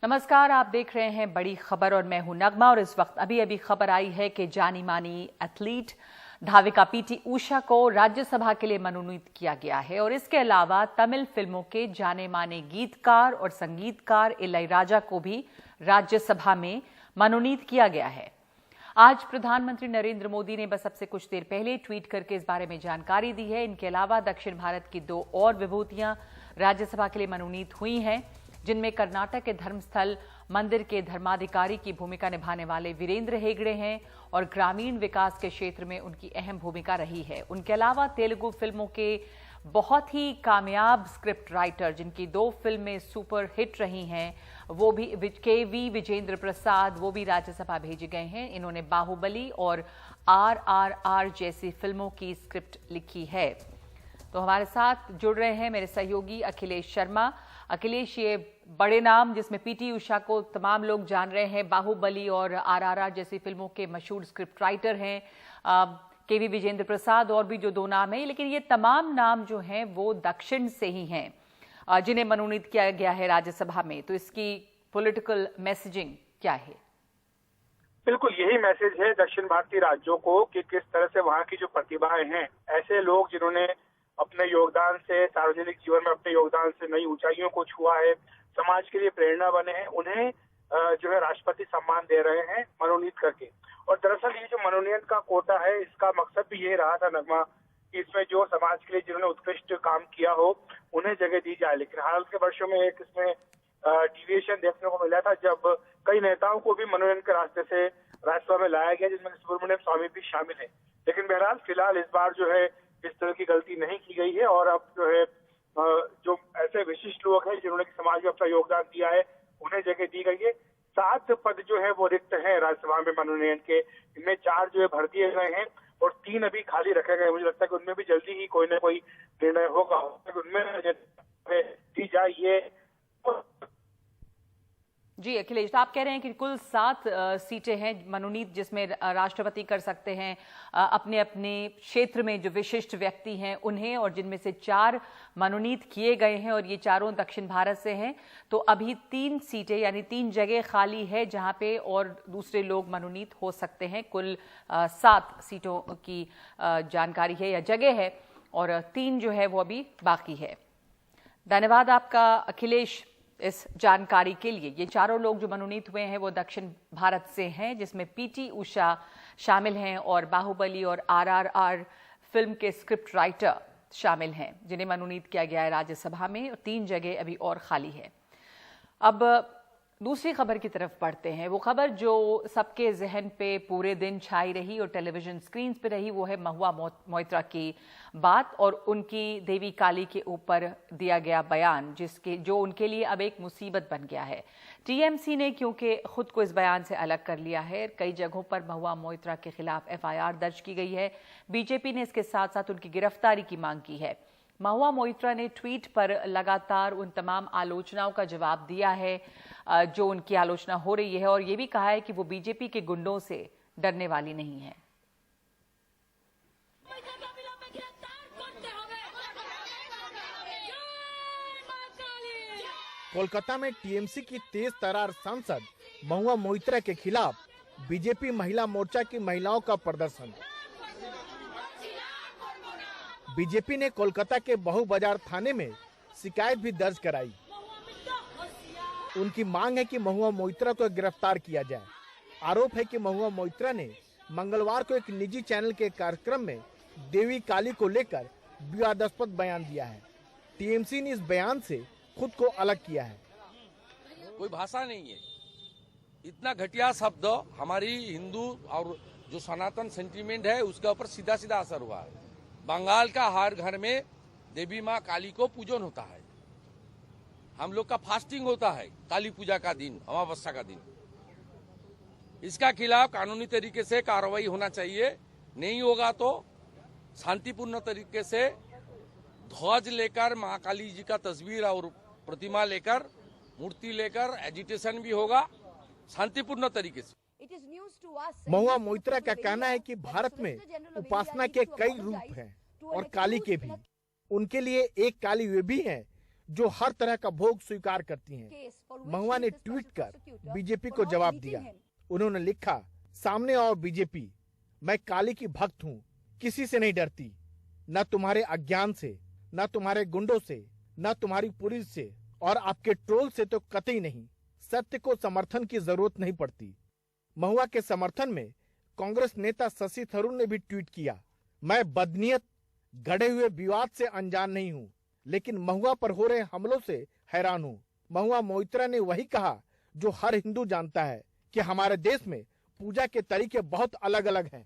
नमस्कार, आप देख रहे हैं बड़ी खबर और मैं हूं नगमा। और इस वक्त अभी खबर आई है कि जानी मानी एथलीट धाविका पीटी उषा को राज्यसभा के लिए मनोनीत किया गया है। और इसके अलावा तमिल फिल्मों के जाने माने गीतकार और संगीतकार इलैयाराजा को भी राज्यसभा में मनोनीत किया गया है। आज प्रधानमंत्री नरेंद्र मोदी ने बस अब से कुछ देर पहले ट्वीट करके इस बारे में जानकारी दी है। इनके अलावा दक्षिण भारत की 2 और विभूतियां राज्यसभा के लिए मनोनीत हुई हैं, जिनमें कर्नाटक के धर्मस्थल मंदिर के धर्माधिकारी की भूमिका निभाने वाले वीरेंद्र हेगड़े हैं और ग्रामीण विकास के क्षेत्र में उनकी अहम भूमिका रही है। उनके अलावा तेलुगु फिल्मों के बहुत ही कामयाब स्क्रिप्ट राइटर, जिनकी 2 फिल्में सुपर हिट रही हैं, वो भी के.वी. विजेंद्र प्रसाद, वो भी राज्यसभा भेजे गए हैं। इन्होंने बाहुबली और RRR जैसी फिल्मों की स्क्रिप्ट लिखी है। तो हमारे साथ जुड़ रहे हैं मेरे सहयोगी अखिलेश शर्मा। अखिलेश, ये बड़े नाम जिसमें पीटी उषा को तमाम लोग जान रहे हैं, बाहुबली और RRR जैसी फिल्मों के मशहूर स्क्रिप्ट राइटर हैं, के.वी. विजेंद्र प्रसाद और भी जो 2 नाम हैं, लेकिन ये तमाम नाम जो हैं वो दक्षिण से ही हैं, जिन्हें मनोनीत किया गया है राज्यसभा में। तो इसकी पॉलिटिकल मैसेजिंग क्या है? बिल्कुल यही मैसेज है दक्षिण भारतीय राज्यों को कि किस तरह से वहाँ की जो प्रतिभाएं हैं, ऐसे लोग जिन्होंने अपने योगदान से, सार्वजनिक जीवन में अपने योगदान से नई ऊंचाइयों को छुआ है, समाज के लिए प्रेरणा बने हैं, उन्हें जो है राष्ट्रपति सम्मान दे रहे हैं मनोनीत करके। और दरअसल ये जो मनोनयन का कोटा है, इसका मकसद भी ये रहा था नगमा कि इसमें जो समाज के लिए जिन्होंने उत्कृष्ट काम किया हो उन्हें जगह दी जाए। लेकिन हाल के वर्षों में एक इसमें डिविएशन देखने को मिला था, जब कई नेताओं को भी मनोनयन के रास्ते से राज्यसभा में लाया गया, जिसमें सुब्रमण्यम स्वामी भी शामिल है। लेकिन बहरहाल फिलहाल इस बार जो है इस तरह की गलती नहीं की गई है और अब जो है जो ऐसे विशिष्ट लोग हैं जिन्होंने समाज में अपना योगदान दिया है, उन्हें जगह दी गई है। 7 पद जो है वो रिक्त हैं राज्यसभा में मनोनयन के। इनमें 4 जो है भर दिए गए हैं और 3 अभी खाली रखे गए। मुझे लगता है कि उनमें भी जल्दी ही कोई ना कोई निर्णय होगा, उनमें दी जाए ये। जी अखिलेश, तो आप कह रहे हैं कि कुल 7 सीटें हैं मनोनीत, जिसमें राष्ट्रपति कर सकते हैं अपने अपने क्षेत्र में जो विशिष्ट व्यक्ति हैं उन्हें, और जिनमें से 4 मनोनीत किए गए हैं और ये चारों दक्षिण भारत से हैं। तो अभी 3 सीटें यानी 3 जगह खाली है जहां पे और दूसरे लोग मनोनीत हो सकते हैं। कुल 7 सीटों की जानकारी है या जगह है और 3 जो है वो अभी बाकी है। धन्यवाद आपका अखिलेश इस जानकारी के लिए। ये चारों लोग जो मनोनीत हुए हैं वो दक्षिण भारत से हैं, जिसमें पीटी उषा शामिल हैं और बाहुबली और RRR फिल्म के स्क्रिप्ट राइटर शामिल हैं, जिन्हें मनोनीत किया गया है राज्यसभा में। और 3 जगह अभी और खाली है। अब दूसरी खबर की तरफ बढ़ते हैं। वो खबर जो सबके जहन पे पूरे दिन छाई रही और टेलीविजन स्क्रीन पे रही, वो है महुआ मोइत्रा की बात और उनकी देवी काली के ऊपर दिया गया बयान, जो उनके लिए अब एक मुसीबत बन गया है। टीएमसी ने क्योंकि खुद को इस बयान से अलग कर लिया है, कई जगहों पर महुआ मोइत्रा के खिलाफ FIR दर्ज की गई है। बीजेपी ने इसके साथ साथ उनकी गिरफ्तारी की मांग की है। महुआ मोइत्रा ने ट्वीट पर लगातार उन तमाम आलोचनाओं का जवाब दिया है जो उनकी आलोचना हो रही है, और ये भी कहा है कि वो बीजेपी के गुंडों से डरने वाली नहीं है। कोलकाता में टीएमसी की तेज तर्रार सांसद महुआ मोइत्रा के खिलाफ बीजेपी महिला मोर्चा की महिलाओं का प्रदर्शन। बीजेपी ने कोलकाता के बहु बाजार थाने में शिकायत भी दर्ज कराई। उनकी मांग है कि महुआ मोइत्रा को गिरफ्तार किया जाए। आरोप है कि महुआ मोइत्रा ने मंगलवार को एक निजी चैनल के कार्यक्रम में देवी काली को लेकर विवादास्पद बयान दिया है। टीएमसी ने इस बयान से खुद को अलग किया है। कोई भाषा नहीं है, इतना घटिया शब्द हमारी हिंदू और जो सनातन सेंटीमेंट है उसके ऊपर सीधा सीधा असर हुआ है। बंगाल का हर घर में देवी माँ काली को पूजन होता है, हम लोग का फास्टिंग होता है काली पूजा का दिन, अमावस्या का दिन। इसका खिलाफ कानूनी तरीके से कार्रवाई होना चाहिए। नहीं होगा तो शांतिपूर्ण तरीके से ध्वज लेकर, माँ काली जी का तस्वीर और प्रतिमा लेकर, मूर्ति लेकर एजिटेशन भी होगा शांतिपूर्ण तरीके से। महुआ मोइत्रा का कहना है कि भारत में उपासना के कई रूप हैं और काली के भी। उनके लिए एक काली वे भी हैं जो हर तरह का भोग स्वीकार करती हैं। महुआ ने ट्वीट कर बीजेपी को जवाब दिया। उन्होंने लिखा, सामने आओ बीजेपी, मैं काली की भक्त हूँ, किसी से नहीं डरती, न तुम्हारे अज्ञान से, न तुम्हारे गुंडों से, न तुम्हारी पुलिस से और आपके ट्रोल से तो कतई नहीं। सत्य को समर्थन की जरूरत नहीं पड़ती। महुआ के समर्थन में कांग्रेस नेता शशि थरूर ने भी ट्वीट किया, मैं बदनीयत गढ़े हुए विवाद से अनजान नहीं हूँ, लेकिन महुआ पर हो रहे हमलों से हैरान हूँ। महुआ मोइत्रा ने वही कहा जो हर हिंदू जानता है कि हमारे देश में पूजा के तरीके बहुत अलग अलग हैं।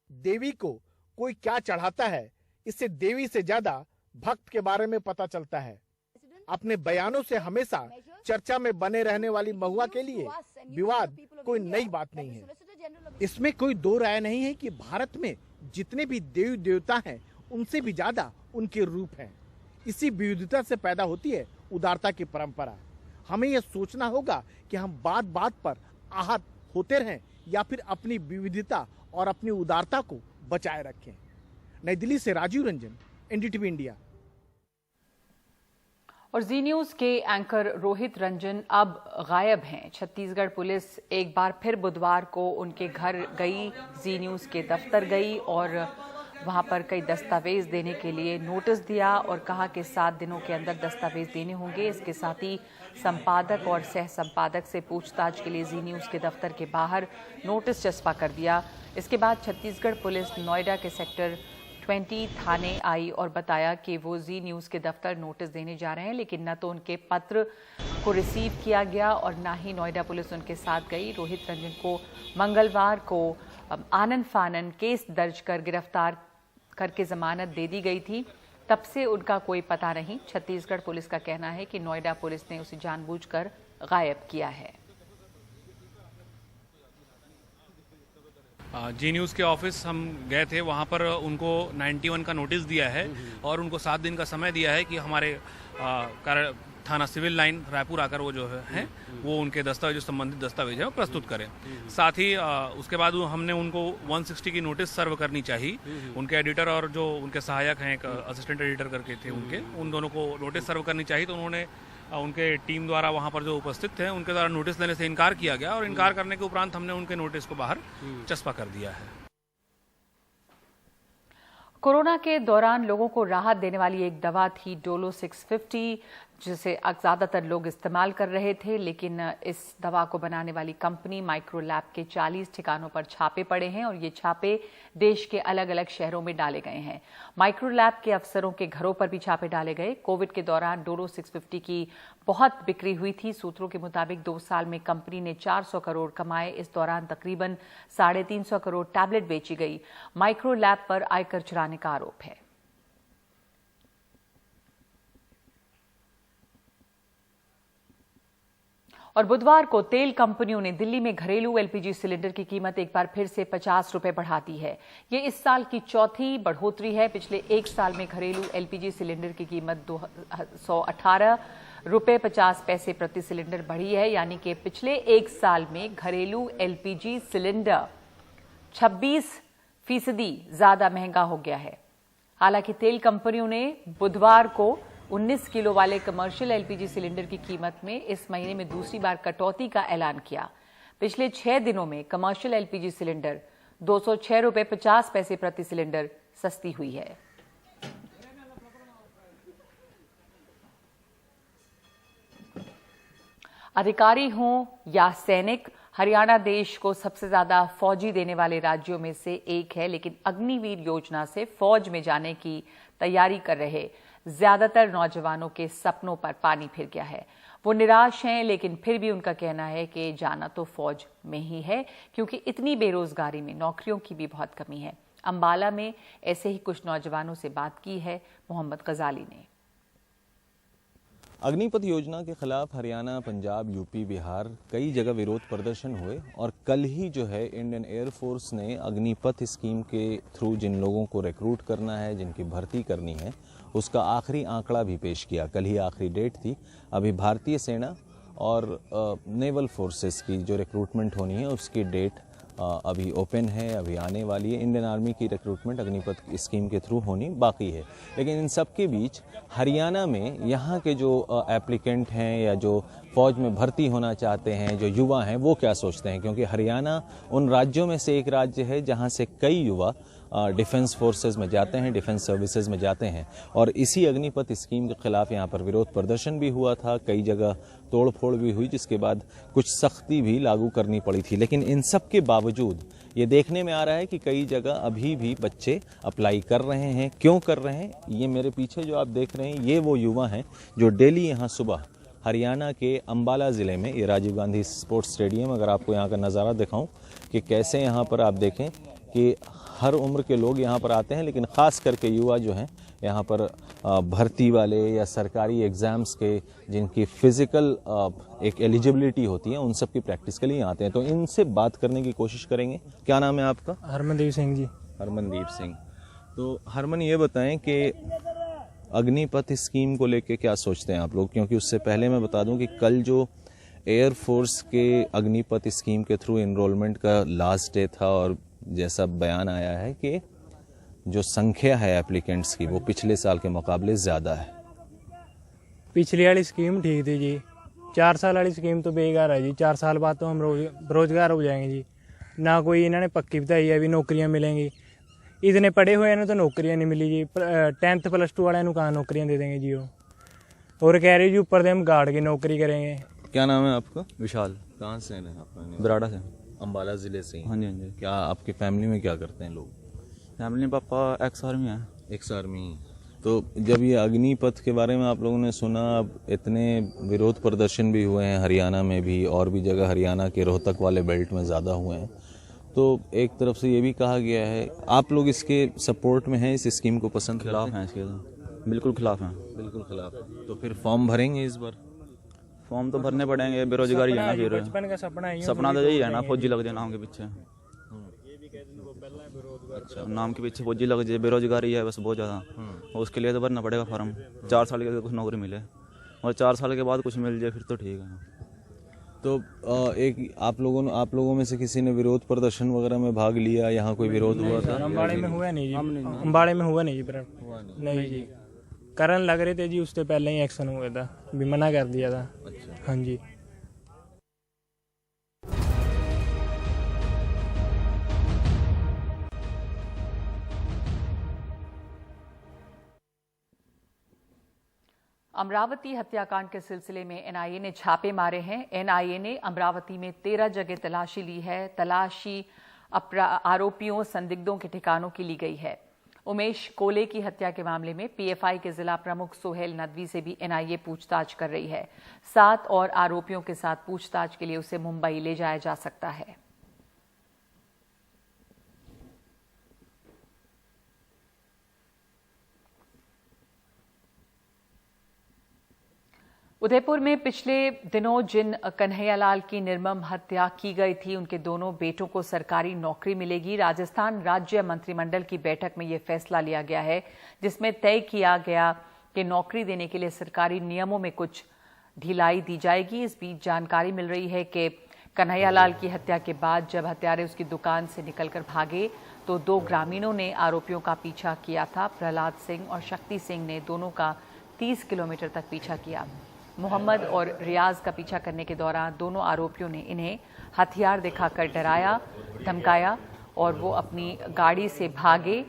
देवी को कोई क्या चढ़ाता है, इससे देवी से ज्यादा भक्त के बारे में पता चलता है। अपने बयानों से हमेशा चर्चा में बने रहने वाली महुआ के लिए विवाद कोई नई बात नहीं है। इसमें कोई दो राय नहीं है कि भारत में जितने भी देवी देवता हैं, उनसे भी ज्यादा उनके रूप हैं। इसी विविधता से पैदा होती है उदारता की परंपरा। हमें यह सोचना होगा कि हम बात बात पर आहत होते रहें या फिर अपनी विविधता और अपनी उदारता को बचाए रखें। नई दिल्ली से राजीव रंजन, एनडीटीवी इंडिया। और जी न्यूज के एंकर रोहित रंजन अब गायब हैं। छत्तीसगढ़ पुलिस एक बार फिर बुधवार को उनके घर गई, जी न्यूज के दफ्तर गई और वहां पर कई दस्तावेज देने के लिए नोटिस दिया और कहा कि 7 दिनों के अंदर दस्तावेज देने होंगे। इसके साथ ही संपादक और सह संपादक से पूछताछ के लिए जी न्यूज के दफ्तर के बाहर नोटिस चस्पा कर दिया। इसके बाद छत्तीसगढ़ पुलिस नोएडा के सेक्टर 20 थाने आई और बताया कि वो जी न्यूज के दफ्तर नोटिस देने जा रहे हैं, लेकिन न तो उनके पत्र को रिसीव किया गया और न ही नोएडा पुलिस उनके साथ गई। रोहित रंजन को मंगलवार को आनन फानन केस दर्ज कर गिरफ्तार करके जमानत दे दी गई थी। तब से उनका कोई पता नहीं। छत्तीसगढ़ पुलिस का कहना है कि नोएडा पुलिस ने उसे जानबूझकर गायब किया है। जी न्यूज़ के ऑफिस हम गए थे, वहाँ पर उनको 91 का नोटिस दिया है और उनको 7 दिन का समय दिया है कि हमारे थाना सिविल लाइन रायपुर आकर वो जो है वो उनके दस्तावेज, जो संबंधित दस्तावेज है वो प्रस्तुत करें। साथ ही उसके बाद हमने उनको 160 की नोटिस सर्व करनी चाहिए। उनके एडिटर और जो उनके सहायक हैं, एक असिस्टेंट एडिटर करके थे उनके, उन दोनों को नोटिस सर्व करनी चाहिए। तो उन्होंने उनके टीम द्वारा वहाँ पर जो उपस्थित थे उनके द्वारा नोटिस लेने से इनकार किया गया और इनकार करने के उपरांत हमने उनके नोटिस को बाहर चस्पा कर दिया है। कोरोना के दौरान लोगों को राहत देने वाली एक दवा थी डोलो 650, जिसे ज्यादातर लोग इस्तेमाल कर रहे थे, लेकिन इस दवा को बनाने वाली कंपनी माइक्रोलैब के 40 ठिकानों पर छापे पड़े हैं और ये छापे देश के अलग अलग शहरों में डाले गए हैं। माइक्रोलैब के अफसरों के घरों पर भी छापे डाले गए। कोविड के दौरान डोलो 650 की बहुत बिक्री हुई थी। सूत्रों के मुताबिक 2 साल में कंपनी ने 400 करोड़ कमाए। इस दौरान तकरीबन 350 करोड़ टैबलेट बेची गई। माइक्रोलैब पर आयकर चुराने का आरोप है। और बुधवार को तेल कंपनियों ने दिल्ली में घरेलू एलपीजी सिलेंडर की कीमत एक बार फिर से 50 रुपए बढ़ा दी है। ये इस साल की चौथी बढ़ोतरी है। पिछले 1 साल में घरेलू एलपीजी सिलेंडर की कीमत 218 रुपए 50 पैसे प्रति सिलेंडर बढ़ी है, यानी कि पिछले 1 साल में घरेलू एलपीजी सिलेंडर 26% ज्यादा महंगा हो गया है। हालांकि तेल कंपनियों ने बुधवार को 19 किलो वाले कमर्शियल एलपीजी सिलेंडर की कीमत में इस महीने में दूसरी बार कटौती का ऐलान किया। पिछले 6 दिनों में कमर्शियल एलपीजी सिलेंडर 206 रुपए 50 पैसे प्रति सिलेंडर सस्ती हुई है। अधिकारी हों या सैनिक, हरियाणा देश को सबसे ज्यादा फौजी देने वाले राज्यों में से एक है, लेकिन अग्निवीर योजना से फौज में जाने की तैयारी कर रहे ज्यादातर नौजवानों के सपनों पर पानी फिर गया है। वो निराश हैं, लेकिन फिर भी उनका कहना है कि जाना तो फौज में ही है, क्योंकि इतनी बेरोजगारी में नौकरियों की भी बहुत कमी है। अंबाला में ऐसे ही कुछ नौजवानों से बात की है मोहम्मद गजाली ने। अग्निपथ योजना के खिलाफ हरियाणा, पंजाब, यूपी, बिहार कई जगह विरोध प्रदर्शन हुए और कल ही जो है इंडियन एयरफोर्स ने अग्निपथ स्कीम के थ्रू जिन लोगों को रिक्रूट करना है, जिनकी भर्ती करनी है, उसका आखिरी आंकड़ा भी पेश किया। कल ही आखिरी डेट थी। अभी भारतीय सेना और नेवल फोर्सेस की जो रिक्रूटमेंट होनी है उसकी डेट अभी ओपन है, अभी आने वाली है। इंडियन आर्मी की रिक्रूटमेंट अग्निपथ स्कीम के थ्रू होनी बाकी है। लेकिन इन सब के बीच हरियाणा में यहाँ के जो एप्लीकेंट हैं या जो फौज में भर्ती होना चाहते हैं, जो युवा हैं, वो क्या सोचते हैं, क्योंकि हरियाणा उन राज्यों में से एक राज्य है जहाँ से कई युवा डिफेंस फोर्सेस में जाते हैं, डिफेंस सर्विसेज में जाते हैं। और इसी अग्निपथ स्कीम के खिलाफ यहाँ पर विरोध प्रदर्शन भी हुआ था, कई जगह तोड़फोड़ भी हुई, जिसके बाद कुछ सख्ती भी लागू करनी पड़ी थी। लेकिन इन सब के बावजूद ये देखने में आ रहा है कि कई जगह अभी भी बच्चे अप्लाई कर रहे हैं। क्यों कर रहे हैं? ये मेरे पीछे जो आप देख रहे हैं, ये वो युवा हैं जो डेली यहाँ सुबह हरियाणा के अंबाला ज़िले में, ये राजीव गांधी स्पोर्ट्स स्टेडियम, अगर आपको यहाँ का नज़ारा दिखाऊं कि कैसे यहाँ पर आप देखें कि हर उम्र के लोग यहाँ पर आते हैं, लेकिन ख़ास करके युवा जो हैं यहाँ पर भर्ती वाले या सरकारी एग्ज़ाम्स के जिनकी फ़िज़िकल एक एलिजिबिलिटी होती है, उन सब की प्रैक्टिस के लिए यहाँ आते हैं। तो इनसे बात करने की कोशिश करेंगे। क्या नाम है आपका? हरमनदीप सिंह जी। हरमनदीप सिंह। तो हरमन, ये बताएं कि अग्निपथ स्कीम को लेके क्या सोचते हैं आप लोग? क्योंकि उससे पहले मैं बता दूं कि कल जो एयरफोर्स के अग्निपथ स्कीम के थ्रू इनरोलमेंट का लास्ट डे था, और जैसा बयान आया है कि जो संख्या है एप्लीकेंट्स की वो पिछले साल के मुकाबले ज़्यादा है। पिछली वाली स्कीम ठीक थी जी, 4 साल वाली स्कीम तो बेकार है जी। 4 साल बाद तो हम बेरोजगार हो जाएंगे जी। ना कोई इन्होंने पक्की बताई है भी नौकरियां मिलेंगी। इतने पढ़े हुए हैं तो नौकरियां नहीं मिली जी। 10th +2 वाले कहाँ नौकरियां दे देंगे जी वो। और कह रहे जी ऊपर से हम गार्ड की नौकरी करेंगे। क्या नाम है आपका? विशाल। कहाँ से हैं आप? बराड़ा से। अंबाला ज़िले से ही? हाँ जी, हाँ जी। क्या आपकी फैमिली में क्या करते हैं लोग? फैमिली में पापा एक्स आर्मी है। Ex army. तो जब ये अग्निपथ के बारे में आप लोगों ने सुना, अब इतने विरोध प्रदर्शन भी हुए हैं हरियाणा में भी, और भी जगह हरियाणा के रोहतक वाले बेल्ट में ज़्यादा हुए हैं, तो एक तरफ से ये भी कहा गया है, आप लोग इसके सपोर्ट में हैं, इस स्कीम को पसंद खिलाफ हैं इसके? तो बिल्कुल खिलाफ हैं। बिल्कुल खिलाफ है। तो फिर फॉर्म भरेंगे इस बार? फॉर्म तो भरने पड़ेंगे, बेरोजगारी है ना। फिर बचपन का सपना तो यही है ना, फौजी लग जाए नाम के पीछे। अच्छा, नाम के पीछे फौजी लग जाए, बेरोजगारी है बस बहुत ज़्यादा। उसके लिए तो भरना पड़ेगा फॉर्म। 4 साल के कुछ नौकरी मिले, और 4 साल के बाद कुछ मिल जाए फिर तो ठीक है। तो एक आप लोगों में से किसी ने विरोध प्रदर्शन वगैरह में भाग लिया? यहाँ कोई विरोध हुआ था? अम्बाड़े में हुआ नहीं जी। अम्बाड़े में हुआ नहीं जी। नहीं जी, करन लग रहे थे जी, उससे पहले ही एक्शन हुआ था, भी मना कर दिया था। अच्छा। हाँ जी। अमरावती हत्याकांड के सिलसिले में एनआईए ने छापे मारे हैं। एनआईए ने अमरावती में 13 जगह तलाशी ली है। तलाशी आरोपियों, संदिग्धों के ठिकानों की ली गई है। उमेश कोले की हत्या के मामले में पीएफआई के जिला प्रमुख सोहेल नदवी से भी एनआईए पूछताछ कर रही है। 7 और आरोपियों के साथ पूछताछ के लिए उसे मुंबई ले जाया जा सकता है। उदयपुर में पिछले दिनों जिन कन्हैयालाल की निर्मम हत्या की गई थी, उनके दोनों बेटों को सरकारी नौकरी मिलेगी। राजस्थान राज्य मंत्रिमंडल की बैठक में यह फैसला लिया गया है, जिसमें तय किया गया कि नौकरी देने के लिए सरकारी नियमों में कुछ ढिलाई दी जाएगी। इस बीच जानकारी मिल रही है कि कन्हैयालाल की हत्या के बाद जब हत्यारे उसकी दुकान से निकलकर भागे तो 2 ग्रामीणों ने आरोपियों का पीछा किया था। प्रहलाद सिंह और शक्ति सिंह ने दोनों का 30 किलोमीटर तक पीछा किया। मोहम्मद और रियाज का पीछा करने के दौरान दोनों आरोपियों ने इन्हें हथियार दिखाकर डराया, धमकाया और वो अपनी गाड़ी से भागे।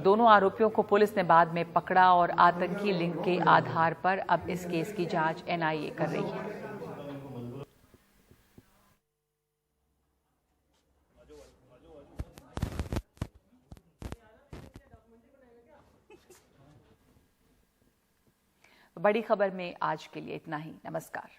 दोनों आरोपियों को पुलिस ने बाद में पकड़ा और आतंकी लिंक के आधार पर अब इस केस की जांच एनआईए कर रही है। बड़ी खबर में आज के लिए इतना ही। नमस्कार।